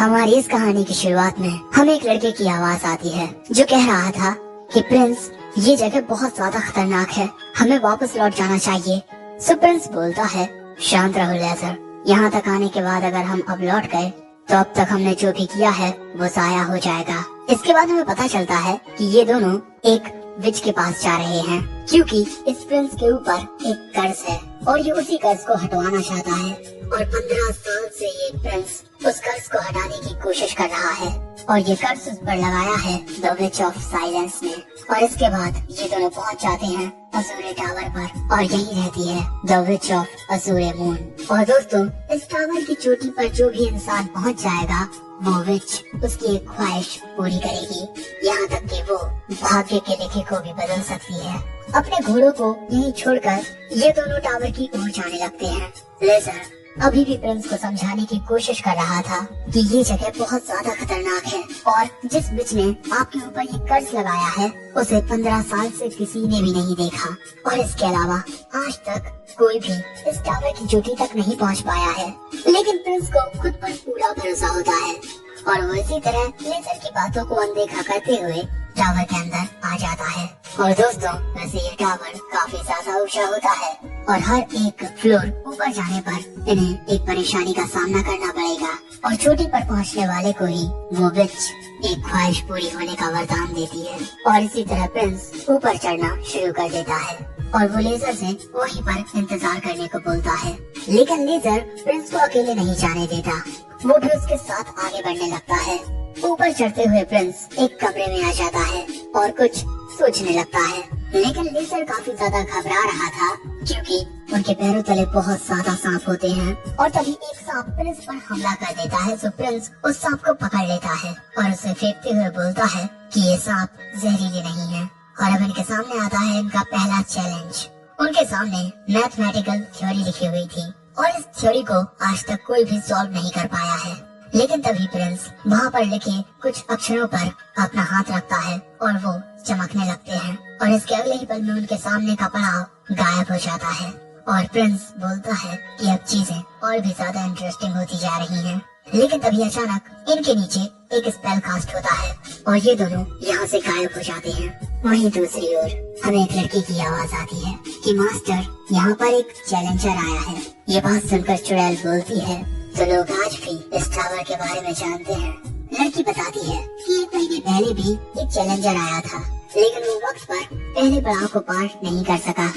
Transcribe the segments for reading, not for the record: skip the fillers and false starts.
हमारी इस कहानी की शुरुआत में हमें एक लड़के की आवाज आती है जो कह रहा था कि प्रिंस, ये जगह बहुत ज्यादा खतरनाक है, हमें वापस लौट जाना चाहिए। सो प्रिंस बोलता है, शांत रहो लेज़र, यहाँ तक आने के बाद अगर हम अब लौट गए तो अब तक हमने जो भी किया है वो जाया हो जाएगा। इसके बाद हमें पता चलता है कि ये दोनों एक विच के पास जा रहे हैं क्योंकि इस प्रिंस के ऊपर एक कर्ज है और ये उसी कर्ज को हटवाना चाहता है और 15 साल से ये प्रिंस उस कर्ज को हटाने की कोशिश कर रहा है और ये कर्ज उस पर लगाया है द विच ऑफ साइलेंस ने। और इसके बाद ये दोनों पहुंच जाते हैं अजूरे टावर पर और यही रहती है द विच ऑफ अजूरे मून। और दोस्तों, इस टावर की चोटी पर जो भी इंसान पहुंच जाएगा वो विच उसकी एक ख्वाहिश पूरी करेगी, यहाँ तक कि वो भाग्य के लिखे को भी बदल सकती है। अपने घोड़ों को यहीं छोड़कर ये दोनों टावर की ओर जाने लगते हैं। लेज़र अभी भी प्रिंस को समझाने की कोशिश कर रहा था कि ये जगह बहुत ज्यादा खतरनाक है और जिस विच ने आपके ऊपर ये कर्ज लगाया है उसे 15 साल से किसी ने भी नहीं देखा और इसके अलावा आज तक कोई भी इस टावर की चोटी तक नहीं पहुंच पाया है। लेकिन प्रिंस को खुद पर पूरा भरोसा होता है और वो इसी तरह लेज़र की बातों को अनदेखा करते हुए टावर के अंदर आ जाता है। और दोस्तों, वैसे ये टावर काफी ज्यादा ऊंचा होता है और हर एक फ्लोर ऊपर जाने पर इन्हें एक परेशानी का सामना करना पड़ेगा और चोटी पर पहुंचने वाले को ही वो विच एक ख्वाहिश पूरी होने का वरदान देती है। और इसी तरह प्रिंस ऊपर चढ़ना शुरू कर देता है और वो लेज़र से वहीं पर इंतजार करने को बोलता है। लेकिन लेज़र प्रिंस को अकेले नहीं जाने देता, वो भी उसके साथ आगे बढ़ने लगता है। ऊपर चढ़ते हुए प्रिंस एक कमरे में आ जाता है और कुछ सोचने लगता है। लेकिन लेज़र काफी ज्यादा घबरा रहा था क्योंकि उनके पैरों तले बहुत ज्यादा सांप होते हैं और तभी एक सांप प्रिंस पर हमला कर देता है। तो प्रिंस उस सांप को पकड़ लेता है और उसे फेंकते हुए बोलता है कि ये सांप जहरीले नहीं है। और अब इनके सामने आता है इनका पहला चैलेंज। उनके सामने मैथमेटिकल थ्योरी लिखी हुई थी और इस थ्योरी को आज तक कोई भी सॉल्व नहीं कर पाया है। लेकिन तभी प्रिंस वहाँ पर लिखे कुछ अक्षरों पर अपना हाथ रखता है और वो चमकने लगते हैं और इसके अगले ही पल में उनके सामने का पड़ाव गायब हो जाता है और प्रिंस बोलता है कि अब चीजें और भी ज्यादा इंटरेस्टिंग होती जा रही हैं। लेकिन तभी अचानक इनके नीचे एक स्पेल कास्ट होता है और ये दोनों यहाँ से गायब हो जाते हैं। वहीं दूसरी ओर हमें एक लड़की की आवाज आती है कि मास्टर, यहाँ पर एक चैलेंजर आया है। ये बात सुनकर चुड़ैल बोलती है, तो लोग आज भी इस टावर के बारे में जानते हैं। लड़की बताती है कि 1 महीने पहले भी एक चैलेंजर आया था लेकिन वो वक्त पर पहले पड़ाव को पार नहीं कर सका,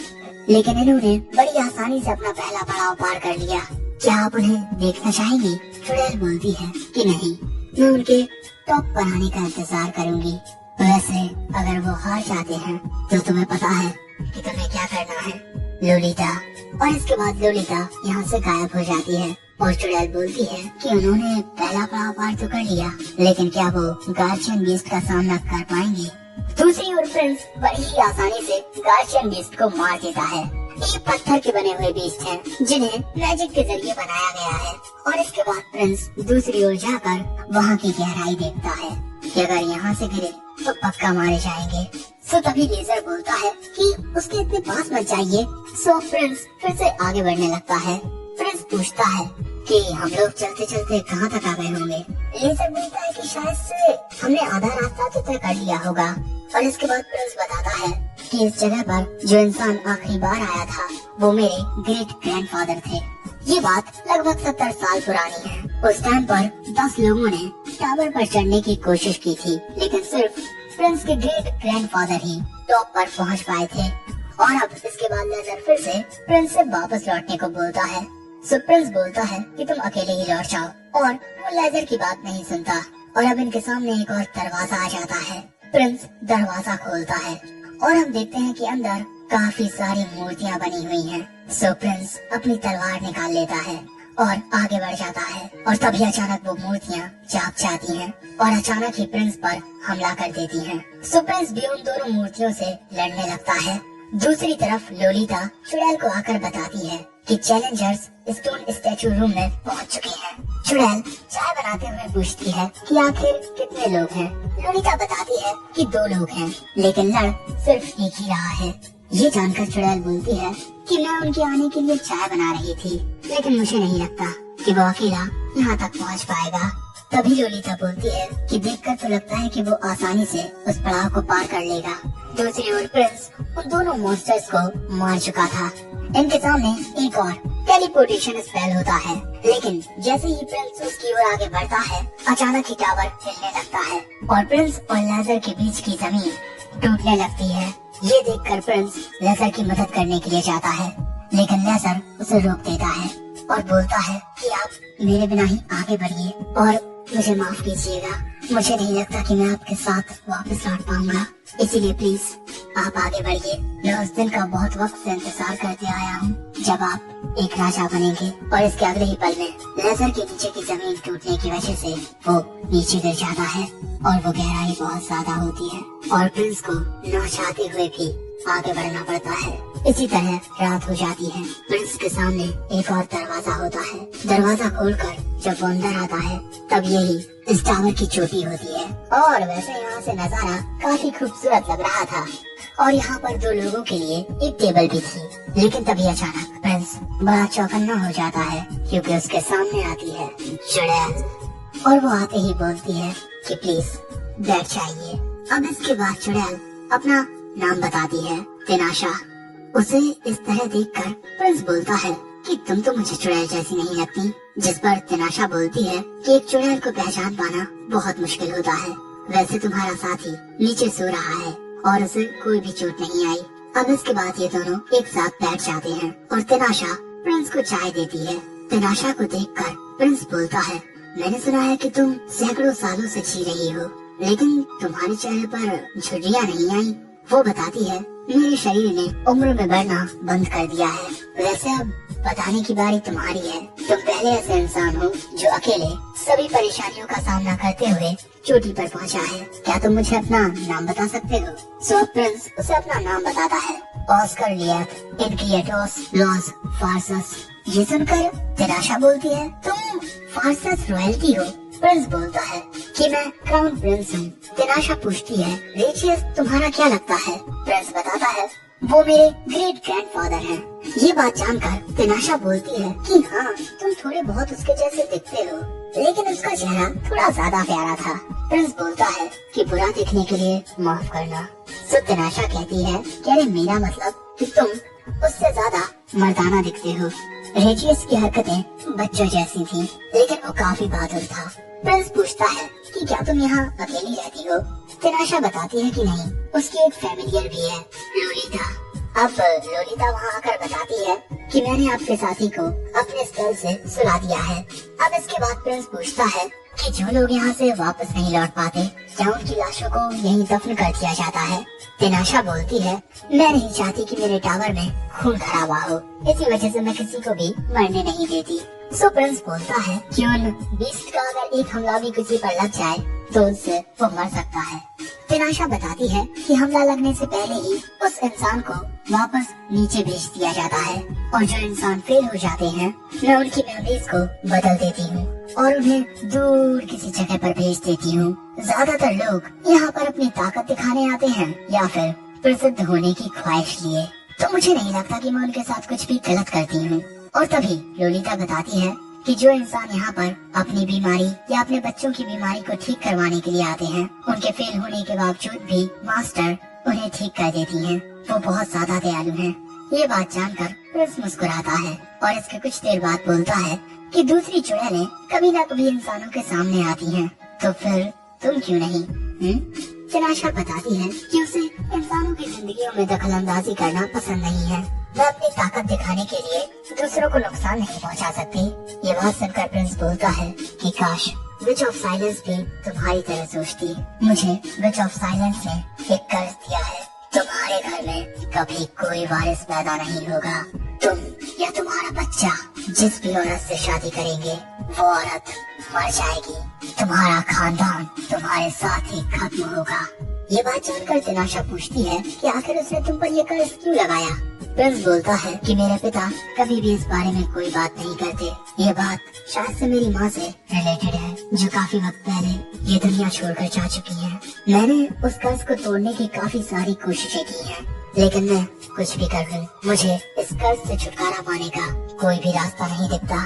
लेकिन इन्होंने बड़ी आसानी से अपना पहला पड़ाव पार कर लिया। क्या आप उन्हें देखना चाहेंगी? चुड़ैल बोलती है कि नहीं, मैं उनके टॉप पर आने का इंतजार करूंगी। वैसे अगर वो हार जाते हैं तो तुम्हें पता है कि तुम्हें क्या करना है, लोलिता। और इसके बाद लोलिता यहाँ से गायब हो जाती है और चुड़ैल बोलती है कि उन्होंने पहला पड़ाव पार तो कर लिया लेकिन क्या वो गार्जियन बीस्ट का सामना कर पाएंगे? दूसरी ओर प्रिंस बड़ी ही आसानी से गार्जियन बीस्ट को मार देता है। ये पत्थर के बने हुए बीस्ट हैं जिन्हें मैजिक के जरिए बनाया गया है। और इसके बाद प्रिंस दूसरी ओर जाकर वहाँ की गहराई देखता है कि अगर यहाँ से गिरे तो पक्का मारे जाएंगे। सो तभी लेज़र बोलता है कि उसके इतने पास मत जाइए। सो प्रिंस फिर से आगे बढ़ने लगता है। प्रिंस पूछता है कि हम लोग चलते चलते कहाँ तक आ गए होंगे? लेज़र बोलता है कि शायद से हमने आधा रास्ता तो तय कर लिया होगा। और इसके बाद प्रिंस बताता है कि इस जगह पर जो इंसान आखिरी बार आया था वो मेरे ग्रेट ग्रैंडफादर थे। ये बात लगभग 70 साल पुरानी है। उस टाइम पर 10 लोगों ने टावर पर चढ़ने की कोशिश की थी लेकिन सिर्फ प्रिंस के ग्रेट ग्रैंडफादर ही टॉप पर पहुंच पाए थे। और अब इसके बाद लेज़र फिर से प्रिंस से वापस लौटने को बोलता है। सो प्रिंस बोलता है कि तुम अकेले ही लौट जाओ और वो लेज़र की बात नहीं सुनता। और अब इनके सामने एक और दरवाजा आ जाता है। प्रिंस दरवाजा खोलता है और हम देखते हैं कि अंदर काफी सारी मूर्तियाँ बनी हुई हैं। सो प्रिंस अपनी तलवार निकाल लेता है और आगे बढ़ जाता है और तभी अचानक वो मूर्तियाँ जाग जाती हैं और अचानक ही प्रिंस पर हमला कर देती हैं। सो प्रिंस भी उन दोनों मूर्तियों से लड़ने लगता है। दूसरी तरफ लोलिता चुड़ैल को आकर बताती है कि चैलेंजर्स स्टोन स्टैचू रूम में पहुंच चुके हैं। चुड़ैल चाय बनाते हुए पूछती है कि आखिर कितने लोग हैं? लोलिता बताती है कि 2 लोग हैं लेकिन लड़ सिर्फ एक ही रहा है। ये जानकर चुड़ैल बोलती है कि मैं उनके आने के लिए चाय बना रही थी लेकिन मुझे नहीं लगता कि वो अकेला यहाँ तक पहुँच पाएगा। तभी लोलिता बोलती है कि देखकर तो लगता है कि वो आसानी से उस पड़ाव को पार कर लेगा। दूसरी ओर प्रिंस उन दोनों मॉन्स्टर्स को मार चुका था। इनके सामने एक और टेलीपोर्टेशन स्पेल होता है, लेकिन जैसे ही प्रिंस उसकी ओर आगे बढ़ता है अचानक ही टावर हिलने लगता है और प्रिंस और लेजर के बीच की जमीन टूटने लगती है। ये देखकर प्रिंस लेजर की मदद करने के लिए जाता है, लेकिन लेजर उसे रोक देता है और बोलता है कि आप मेरे बिना ही आगे बढ़िए और मुझे माफ कीजिएगा। मुझे नहीं लगता कि मैं आपके साथ वापस लौट पाऊंगा, इसीलिए प्लीज आप आगे बढ़िए। मैं उस दिन का बहुत वक्त से इंतजार करते आया हूँ जब आप एक राजा बनेंगे। और इसके अगले ही पल में लेजर के नीचे की जमीन टूटने की वजह से वो नीचे गिर जाता है और वो गहराई बहुत ज्यादा होती है और प्रिंस को न चाहते हुए भी आगे बढ़ना पड़ता है। इसी तरह रात हो जाती है। प्रिंस के सामने एक और दरवाजा होता है। दरवाजा खोलकर जब वो अंदर आता है तब यही इस टावर की चोटी होती है और वैसे यहाँ से नजारा काफी खूबसूरत लग रहा था और यहाँ पर दो लोगों के लिए एक टेबल भी थी। लेकिन तभी अचानक प्रिंस बड़ा चौकन्ना हो जाता है क्योंकि उसके सामने आती है चुड़ैल और वो आते ही बोलती है कि प्लीज बैठ जाइए। अब इसके बाद चुड़ैल अपना नाम बताती है, तिनाशा। उसे इस तरह देखकर प्रिंस बोलता है कि तुम तो मुझे चुड़ैल जैसी नहीं लगती, जिस पर तिनाशा बोलती है कि एक चुड़ैल को पहचान पाना बहुत मुश्किल होता है। वैसे तुम्हारा साथी नीचे सो रहा है और उसे कोई भी चोट नहीं आई। अब इसके बाद ये दोनों एक साथ बैठ जाते हैं और तिनाशा प्रिंस को चाय देती है। तिनाशा को देखकर प्रिंस बोलता है, मैंने सुना है कि तुम सैकड़ों सालों से जी रही हो, लेकिन तुम्हारे चेहरे पर झुर्रियां नहीं आई। वो बताती है, मेरे शरीर ने उम्र में बढ़ना बंद कर दिया है। वैसे अब बताने की बारी तुम्हारी है। तुम पहले ऐसे इंसान हो जो अकेले सभी परेशानियों का सामना करते हुए चोटी पर पहुंचा है। क्या तुम मुझे अपना नाम बता सकते हो? सो प्रिंस उसे अपना नाम बताता है, ऑस्कर लिएथ इनक्रिएटोस लॉस फार्सस। ये सुनकर तिनाशा बोलती है, तुम फार्सस रॉयल्टी हो? प्रिंस बोलता है कि मैं क्राउन प्रिंस हूँ। तिनाशा पूछती है, रेचियस तुम्हारा क्या लगता है? प्रिंस बताता है, वो मेरे ग्रेट ग्रैंडफादर हैं। ये बात जानकर तिनाशा बोलती है कि हाँ, तुम थोड़े बहुत उसके जैसे दिखते हो, लेकिन उसका चेहरा थोड़ा ज्यादा प्यारा था। प्रिंस बोलता है कि बुरा दिखने के लिए माफ करना। सो तिनाशा कहती है कि अरे मेरा मतलब कि तुम उससे ज्यादा मर्दाना दिखते हो। रेजियस की हरकतें बच्चों जैसी थी, लेकिन वो काफी बहादुर था। प्रिंस पूछता है कि क्या तुम यहाँ अकेली रहती हो? तिनाशा बताती है कि नहीं, उसकी एक फैमिलियर भी है, लोलिता। अब लोलिता वहाँ आकर बताती है कि मैंने आपके साथी को अपने स्थल से सुला दिया है। अब इसके बाद प्रिंस पूछता है कि जो लोग यहाँ से वापस नहीं लौट पाते, क्या उनकी लाशों को यहीं दफन कर दिया जाता है? तिनाशा बोलती है, मैं नहीं चाहती कि मेरे टावर में खून भरा हुआ हो, इसी वजह से मैं किसी को भी मरने नहीं देती। सो प्रिंस बोलता है कि उन बीस्ट का अगर एक हमला भी किसी पर लग जाए तो उससे वो मर सकता है। तिनाशा बताती है कि हमला लगने से पहले ही उस इंसान को वापस नीचे भेज दिया जाता है और जो इंसान फेल हो जाते हैं मैं उनकी मेमोरीज को बदल देती हूँ और उन्हें दूर किसी जगह पर भेज देती हूँ। ज्यादातर लोग यहाँ पर अपनी ताकत दिखाने आते हैं या फिर प्रसिद्ध होने की ख्वाहिश लिए, तो मुझे नहीं लगता कि मैं उनके साथ कुछ भी गलत करती हूँ। और तभी लोलिता बताती है कि जो इंसान यहाँ पर अपनी बीमारी या अपने बच्चों की बीमारी को ठीक करवाने के लिए आते हैं, उनके फेल होने के बावजूद भी मास्टर उन्हें ठीक कर देती हैं। वो बहुत ज्यादा दयालु हैं। ये बात जानकर प्रिंस मुस्कुराता है और इसके कुछ देर बाद बोलता है कि दूसरी चुड़ैलें कभी न कभी इंसानों के सामने आती हैं, तो फिर तुम क्यों नहीं? तिनाशा बताती है कि उसे इंसानों की जिंदगियों में दखल अंदाजी करना पसंद नहीं है। वह अपनी ताकत दिखाने के लिए दूसरों को नुकसान नहीं पहुंचा सकती। ये बात सुनकर प्रिंस बोलता है कि काश विच ऑफ साइलेंस भी तुम्हारी तरह सोचती। मुझे विच ऑफ साइलेंस ने एक कर्ज दिया है, तुम्हारे घर में कभी कोई वारिस पैदा नहीं होगा। तुम या तुम्हारा बच्चा जिस भी औरत से शादी करेंगे वो औरत मर जाएगी, तुम्हारा खानदान तुम्हारे साथ ही खत्म होगा। ये बात जानकर तिनाशा पूछती है कि आखिर उसने तुम पर ये कर्ज क्यों लगाया? प्रिंस बोलता है कि मेरे पिता कभी भी इस बारे में कोई बात नहीं करते। ये बात शायद से मेरी माँ से रिलेटेड है, जो काफी वक्त पहले ये दुनिया छोड़कर जा चुकी है। मैंने उस कर्ज को तोड़ने की काफी सारी कोशिशें की हैं, लेकिन मैं कुछ भी कर लूं, मुझे इस कर्ज से छुटकारा पाने का कोई भी रास्ता नहीं दिखता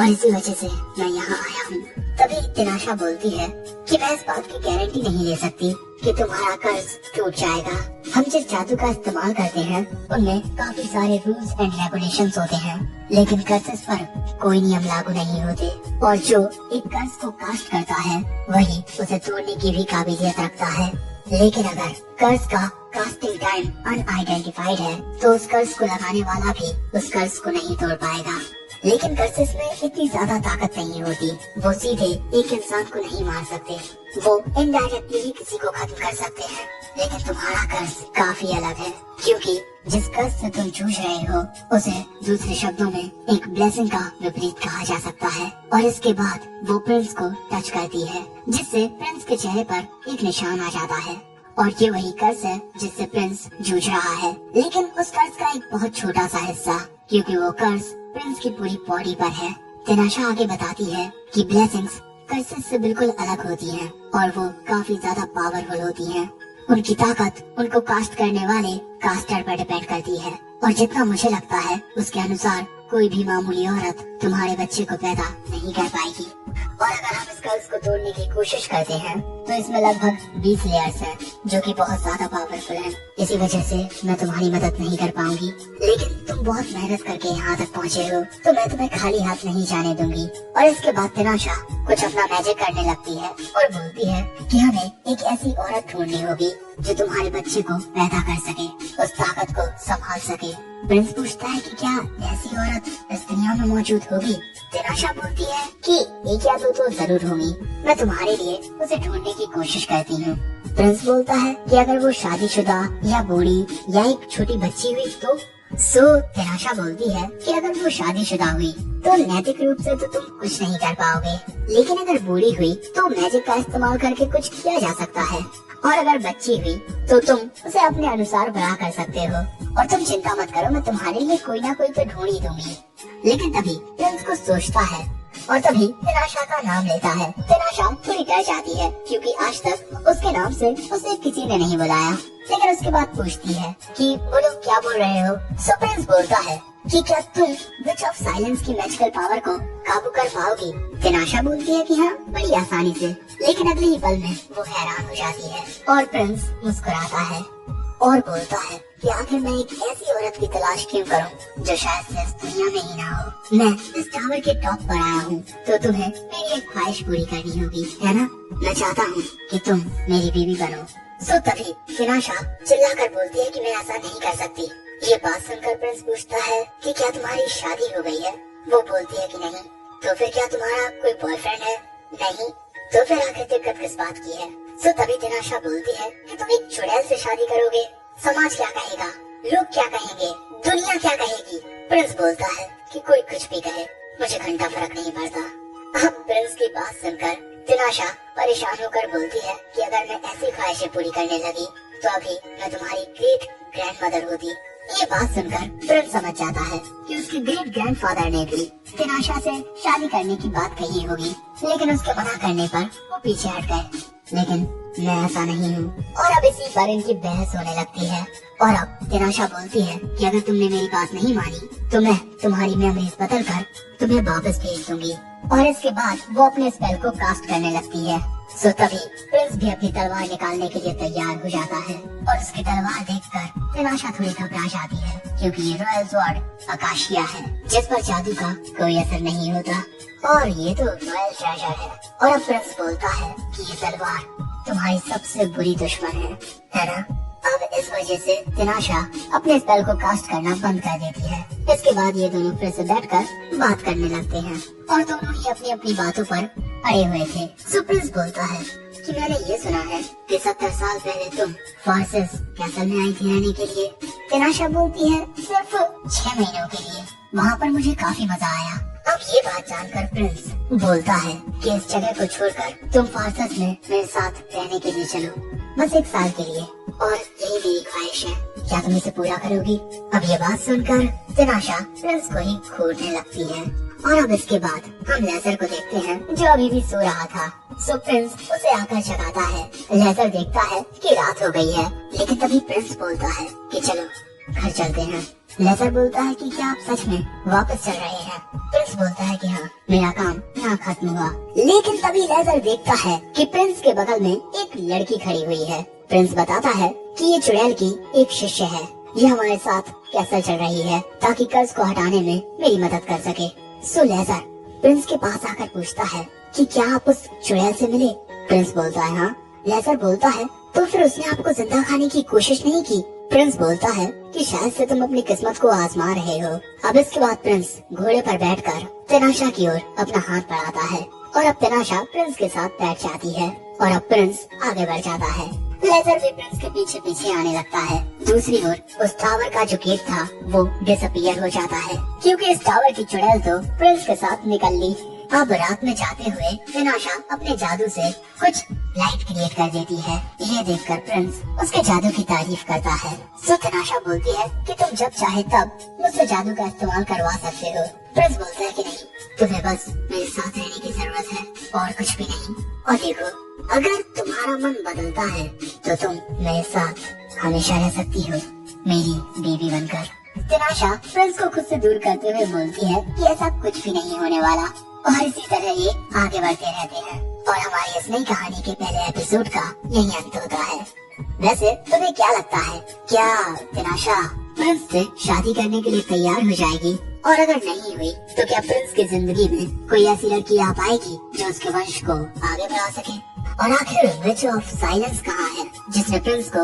और इसी वजह से मैं यहाँ आया हूँ तभी तिनाशा बोलती है कि मैं इस बात की गारंटी नहीं ले सकती कि तुम्हारा कर्ज टूट जाएगा। हम जिस जादू का इस्तेमाल करते हैं उनमें काफी सारे रूल्स एंड रेगुलेशंस होते हैं, लेकिन कर्ज पर कोई नियम लागू नहीं होते, और जो एक कर्ज को कास्ट करता है वही उसे तोड़ने की भी काबिलियत रखता है। लेकिन अगर कर्ज का कास्टिंग टाइम अनआइडेंटिफाइड है तो उस कर्ज को लगाने वाला भी उस कर्ज को नहीं तोड़ पाएगा। लेकिन कर्सेस में इतनी ज्यादा ताकत नहीं होती, वो सीधे एक इंसान को नहीं मार सकते, वो इनडायरेक्टली ही किसी को खत्म कर सकते हैं। लेकिन तुम्हारा कर्ज काफी अलग है, क्योंकि जिस कर्ज से तुम जूझ रहे हो उसे दूसरे शब्दों में एक ब्लेसिंग का विपरीत कहा जा सकता है। और इसके बाद वो प्रिंस को टच करती है, जिससे प्रिंस के चेहरे पर एक निशान आ जाता है, और ये वही कर्ज है जिससे प्रिंस जूझ रहा है। लेकिन उस कर्ज का एक बहुत छोटा सा हिस्सा, क्योंकि वो कर्ज प्रिंस की पूरी बॉडी पर है। तिनाशा आगे बताती है कि ब्लेसिंग्स कर्सेस से बिल्कुल अलग होती हैं और वो काफी ज्यादा पावरफुल होती हैं। उनकी ताकत उनको कास्ट करने वाले कास्टर पर डिपेंड करती है, और जितना मुझे लगता है उसके अनुसार कोई भी मामूली औरत तुम्हारे बच्चे को पैदा नहीं कर पाएगी। और अगर हम इस कर्ज को तोड़ने की कोशिश करते हैं तो इसमें लगभग 20 लेयर्स हैं, जो कि बहुत ज्यादा पावरफुल हैं। इसी वजह से मैं तुम्हारी मदद नहीं कर पाऊंगी, लेकिन तुम बहुत मेहनत करके यहाँ तक पहुँचे हो तो मैं तुम्हें खाली हाथ नहीं जाने दूंगी। और इसके बाद तिनाशा कुछ अपना मैजिक करने लगती है और बोलती है कि हमें एक ऐसी औरत ढूंढनी होगी जो तुम्हारे बच्चे को पैदा कर सके, उस ताकत को संभाल सके। प्रिंस पूछता है कि क्या ऐसी औरत इस दुनिया में मौजूद होगी। तिनाशा बोलती है कि एक या दो तो जरूर होंगी, मैं तुम्हारे लिए उसे ढूंढने की कोशिश करती हूँ। प्रिंस बोलता है कि अगर वो शादीशुदा या बूढ़ी या एक छोटी बच्ची हुई तो। तिनाशा बोलती है कि अगर वो शादीशुदा हुई तो नैतिक रूप से तो तुम कुछ नहीं कर पाओगे, लेकिन अगर बूढ़ी हुई तो मैजिक का इस्तेमाल करके कुछ किया जा सकता है, और अगर बच्ची हुई तो तुम उसे अपने अनुसार बड़ा कर सकते हो। और तुम चिंता मत करो, मैं तुम्हारे लिए कोई ना कोई तो ढूंढ ही दूंगी। लेकिन तभी प्रिंस को सोचता है और तभी तिनाशा का नाम लेता है। तिनाशा थोड़ी डर जाती है, क्योंकि आज तक उसके नाम से उसे किसी ने नहीं बुलाया। लेकिन उसके बाद पूछती है कि वो लोग क्या बोल रहे हो। प्रिंस बोलता है कि क्या तुम विच ऑफ साइलेंस की मैजिकल पावर को काबू कर पाओगी। तिनाशा बोलती है कि हाँ, बड़ी आसानी से। लेकिन अगले ही पल में वो हैरान हो जाती है और प्रिंस मुस्कुराता है और बोलता है कि आखिर मैं एक ऐसी औरत की तलाश क्यों करूं जो शायद से इस दुनिया में ही ना हो। मैं इस टावर के टॉप पर आया हूँ तो तुम्हें मेरी एक ख्वाहिश पूरी करनी होगी, है ना। मैं चाहता हूँ कि तुम मेरी बीवी बनो। तभी तिनाशा चिल्लाकर बोलती है कि मैं ऐसा नहीं कर सकती। ये बात सुनकर प्रिंस पूछता है कि क्या तुम्हारी शादी हो गई है। वो बोलती है कि नहीं। तो फिर क्या तुम्हारा कोई बॉयफ्रेंड है। नहीं। तो फिर आखिर दिक्कत किस बात की है। तभी तिनाशा बोलती है कि तुम एक चुड़ैल से शादी करोगे, समाज क्या कहेगा, लोग क्या कहेंगे, दुनिया क्या कहेगी। प्रिंस बोलता है कि कोई कुछ भी कहे, मुझे घंटा फर्क नहीं पड़ता। अब प्रिंस की बात सुनकर तिनाशा परेशान होकर बोलती है कि अगर मैं ऐसी ख्वाहिशें पूरी करने लगी तो अभी मैं तुम्हारी ग्रेट ग्रैंडमदर होती। ये बात सुनकर प्रिंस समझ जाता है कि उसके ग्रेट ग्रैंडफादर ने भी तिनाशा से शादी करने की बात कही होगी, लेकिन उसके मना करने पर वो पीछे हट गए। लेकिन मैं ऐसा नहीं हूँ। और अब इसी पर इनकी बहस होने लगती है। और अब तिनाशा बोलती है कि अगर तुमने मेरी बात नहीं मानी तो मैं तुम्हारी मेमोरीज बदल कर तुम्हें वापस भेज दूंगी। और इसके बाद वो अपने स्पेल को कास्ट करने लगती है। तभी प्रिंस भी अपनी तलवार निकालने के लिए तैयार हो जाता है, और उसकी तलवार देखकर तिनाशा थोड़ी घबरा जाती है, क्योंकि ये रॉयल स्वॉर्ड अकाशिया है जिस पर जादू का कोई असर नहीं होता, और ये तो रॉयल ट्रेजर है। और अब प्रिंस बोलता है कि ये तलवार तुम्हारी सबसे बुरी दुश्मन है ना। अब इस वजह से तिनाशा अपने स्पेल को कास्ट करना बंद कर देती है। इसके बाद ये दोनों फिर से बैठकर बात करने लगते हैं, और दोनों ही अपनी अपनी बातों पर अड़े हुए थे। प्रिंस बोलता है कि मैंने ये सुना है कि 70 साल पहले तुम फार्सेस कैसल में आई थी रहने के लिए। तिनाशा बोलती है सिर्फ 6 महीनों के लिए, वहाँ पर मुझे काफी मजा आया। अब ये बात जानकर प्रिंस बोलता है कि इस जगह को छोड़कर तुम फार्सेस में मेरे साथ रहने के लिए चलो, बस 1 साल के लिए, और यही मेरी ख्वाहिश है, क्या तुम इसे पूरा करोगी। अब ये बात सुनकर तिनाशा प्रिंस को ही घूरने लगती है। और अब इसके बाद हम लेजर को देखते हैं जो अभी भी सो रहा था। प्रिंस उसे आकर जगाता है। लेजर देखता है कि रात हो गई है, लेकिन तभी प्रिंस बोलता है कि चलो घर चलते हैं। लेजर बोलता है कि क्या आप सच में वापस चल रहे हैं? प्रिंस बोलता है कि हाँ, मेरा काम यहाँ खत्म हुआ। लेकिन तभी लेजर देखता है कि प्रिंस के बगल में एक लड़की खड़ी हुई है। प्रिंस बताता है कि ये चुड़ैल की एक शिष्य है, ये हमारे साथ कैसे चल रही है ताकि कर्ज को हटाने में मेरी मदद कर सके। सो लेजर प्रिंस के पास आकर पूछता है कि क्या आप उस चुड़ैल से मिले? प्रिंस बोलता है हाँ। लेजर बोलता है तो फिर उसने आपको जिंदा खाने की कोशिश नहीं की? प्रिंस बोलता है कि शायद से तुम अपनी किस्मत को आजमा रहे हो। अब इसके बाद प्रिंस घोड़े पर बैठकर तिनाशा की ओर अपना हाथ बढ़ाता है और अब तिनाशा प्रिंस के साथ बैठ जाती है और अब प्रिंस आगे बढ़ जाता है। लेजर भी प्रिंस के पीछे पीछे आने लगता है। दूसरी ओर उस टावर का जो गेट था वो डिसअपीयर हो जाता है क्योंकि इस टावर की चुड़ैल तो प्रिंस के साथ निकल ली। अब रात में जाते हुए तिनाशा अपने जादू से कुछ लाइट क्रिएट कर देती है। ये देखकर प्रिंस उसके जादू की तारीफ करता है। सो तिनाशा बोलती है कि तुम जब चाहे तब मुझसे जादू का इस्तेमाल करवा सकते हो। प्रिंस बोलता है कि नहीं, तुम्हें बस मेरे साथ रहने की जरूरत है और कुछ भी नहीं। और देखो, अगर तुम्हारा मन बदलता है तो तुम मेरे साथ हमेशा रह सकती हो, मेरी बीवी बनकर। तिनाशा प्रिंस को खुद से दूर करते हुए बोलती है कि ऐसा कुछ भी नहीं होने वाला और इसी तरह ये आगे बढ़ते रहते हैं और हमारी इस नई कहानी के पहले एपिसोड का यही अंत होता है। वैसे तुम्हें क्या लगता है, क्या तिनाशा प्रिंस से शादी करने के लिए तैयार हो जाएगी? और अगर नहीं हुई तो क्या प्रिंस की जिंदगी में कोई ऐसी लड़की आ पाएगी जो उसके वंश को आगे बढ़ा सके? और आखिर विच ऑफ साइलेंस कहाँ है जिसने प्रिंस को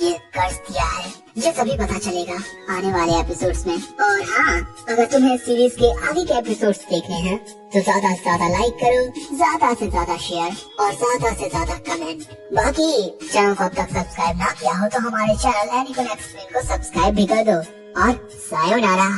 ये कर्ज दिया है? ये सभी पता चलेगा आने वाले एपिसोड्स में। और हाँ, अगर तुम्हें इस सीरीज के आगे के एपिसोड्स देखने हैं तो ज्यादा से ज्यादा लाइक करो, ज्यादा से ज्यादा शेयर और ज्यादा से ज्यादा कमेंट। बाकी चैनल को अब तक सब्सक्राइब ना किया हो तो हमारे चैनल एनिमल एक्सप्लेन को सब्सक्राइब भी कर दो। और सायोनारा।